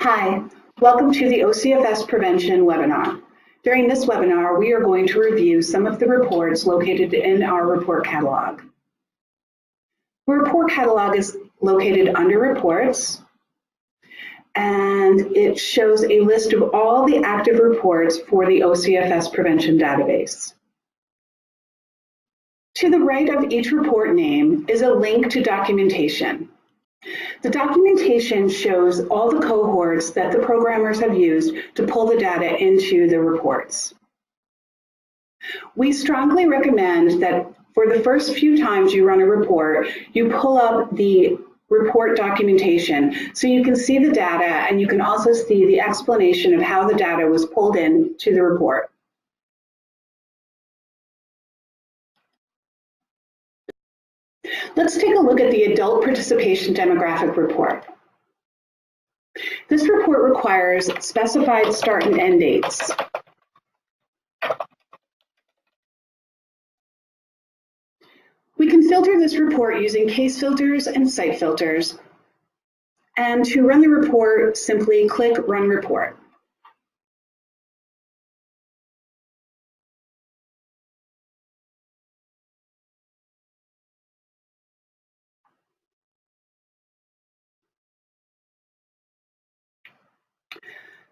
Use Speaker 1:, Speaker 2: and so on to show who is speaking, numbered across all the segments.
Speaker 1: Hi, welcome to the OCFS Prevention webinar. During this webinar, we are going to review some of the reports located in our report catalog. The report catalog is located under Reports, and it shows a list of all the active reports for the OCFS Prevention database. To the right of each report name is a link to documentation. The documentation shows all the cohorts that the programmers have used to pull the data into the reports. We strongly recommend that for the first few times you run a report, you pull up the report documentation so you can see the data and you can also see the explanation of how the data was pulled in to the report. Let's take a look at the Adult Participation Demographic Report. This report requires specified start and end dates. We can filter this report using case filters and site filters. And to run the report, simply click Run Report.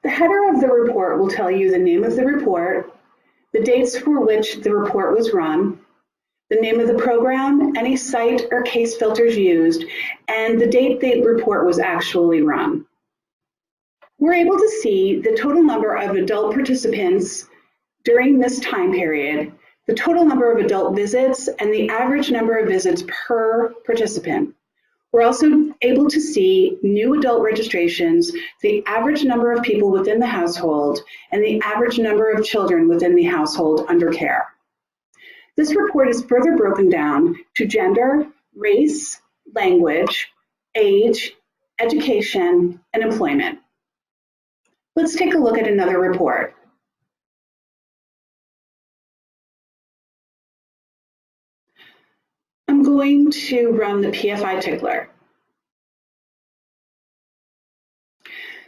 Speaker 1: The header of the report will tell you the name of the report, the dates for which the report was run, the name of the program, any site or case filters used, and the date the report was actually run. We're able to see the total number of adult participants during this time period, the total number of adult visits, and the average number of visits per participant. We're also able to see new adult registrations, the average number of people within the household, and the average number of children within the household under care. This report is further broken down to gender, race, language, age, education, and employment. Let's take a look at another report. I'm going to run the PFI tickler.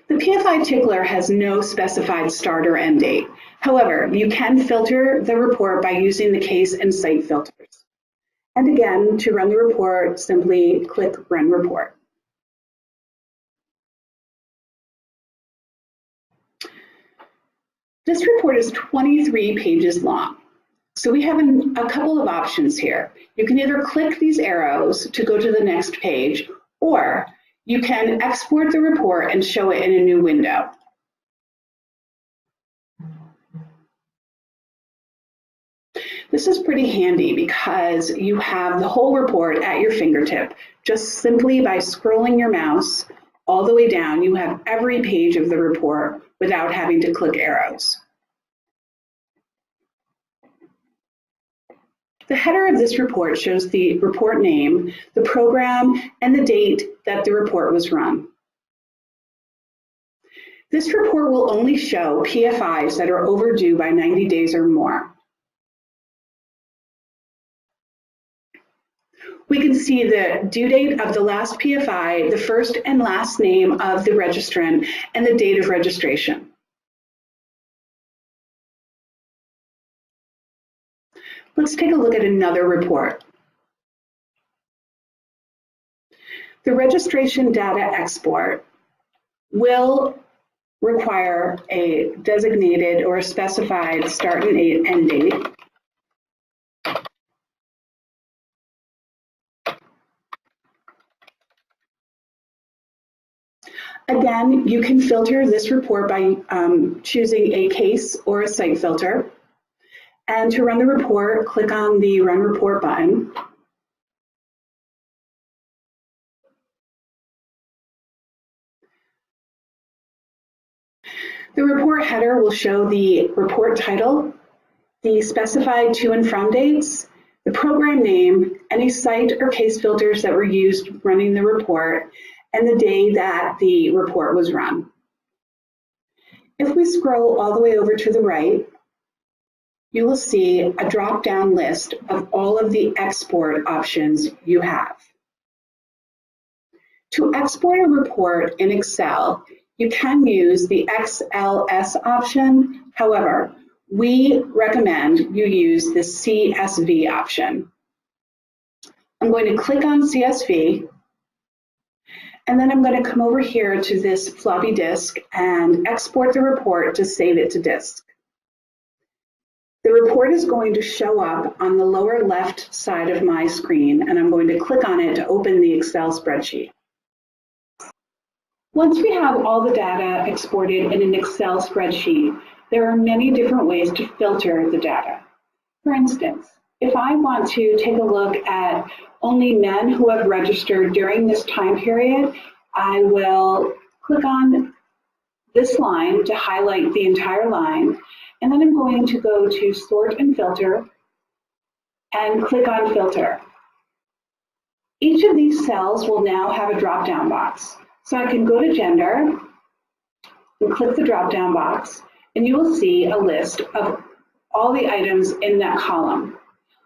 Speaker 1: The PFI tickler has no specified start or end date. However, you can filter the report by using the case and site filters. And again, to run the report, simply click Run Report. This report is 23 pages long. So we have a couple of options here. You can either click these arrows to go to the next page, or you can export the report and show it in a new window. This is pretty handy because you have the whole report at your fingertip. Just simply by scrolling your mouse all the way down, you have every page of the report without having to click arrows. The header of this report shows the report name, the program, and the date that the report was run. This report will only show PFIs that are overdue by 90 days or more. We can see the due date of the last PFI, the first and last name of the registrant, and the date of registration. Let's take a look at another report. The registration data export will require a designated or specified start and end date. Again, you can filter this report by choosing a case or a site filter. And to run the report, click on the Run Report button. The report header will show the report title, the specified to and from dates, the program name, any site or case filters that were used running the report, and the day that the report was run. If we scroll all the way over to the right, you will see a drop-down list of all of the export options you have. To export a report in Excel, You can use the XLS option. However, we recommend you use the CSV option. I'm going to click on CSV, and then I'm going to come over here to this floppy disk and export the report to save it to disk. The report is going to show up on the lower left side of my screen, and I'm going to click on it to open the Excel spreadsheet. Once we have all the data exported in an Excel spreadsheet, there are many different ways to filter the data. For instance, if I want to take a look at only men who have registered during this time period, I will click on this line to highlight the entire line, and then I'm going to go to Sort and Filter and click on Filter. Each of these cells will now have a drop-down box. So I can go to Gender and click the drop-down box, and you will see a list of all the items in that column.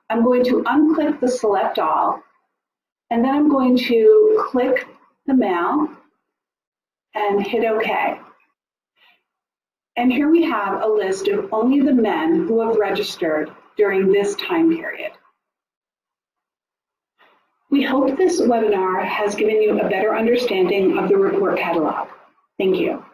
Speaker 1: I'm going to unclick the Select All, and then I'm going to click the male and hit OK. And here we have a list of only the men who have registered during this time period. We hope this webinar has given you a better understanding of the report catalog. Thank you.